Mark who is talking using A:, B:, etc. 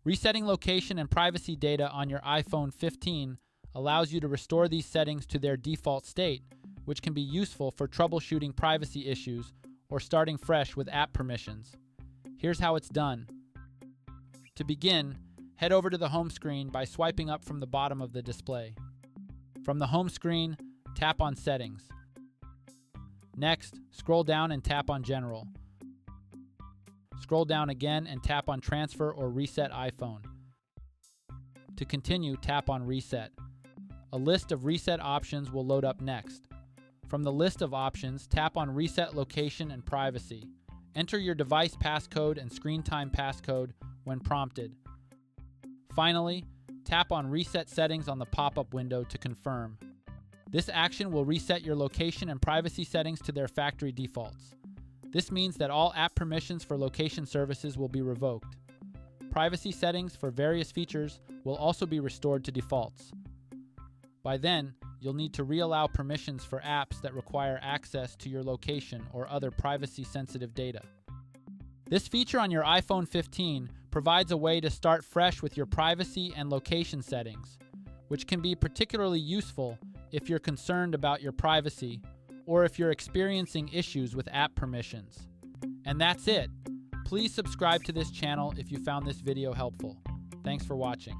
A: Resetting location and privacy data on your iPhone 15 allows you to restore these settings to their default state, which can be useful for troubleshooting privacy issues or starting fresh with app permissions. Here's how it's done. To begin, head over to the home screen by swiping up from the bottom of the display. From the home screen, tap on Settings. Next, scroll down and tap on General. Scroll down again and tap on Transfer or Reset iPhone. To continue, tap on Reset. A list of reset options will load up next. From the list of options, tap on Reset Location and Privacy. Enter your device passcode and screen time passcode when prompted. Finally, tap on Reset Settings on the pop-up window to confirm. This action will reset your location and privacy settings to their factory defaults. This means that all app permissions for location services will be revoked. Privacy settings for various features will also be restored to defaults. By then, you'll need to reallow permissions for apps that require access to your location or other privacy-sensitive data. This feature on your iPhone 15 provides a way to start fresh with your privacy and location settings, which can be particularly useful if you're concerned about your privacy or if you're experiencing issues with app permissions. And that's it. Please subscribe to this channel if you found this video helpful. Thanks for watching.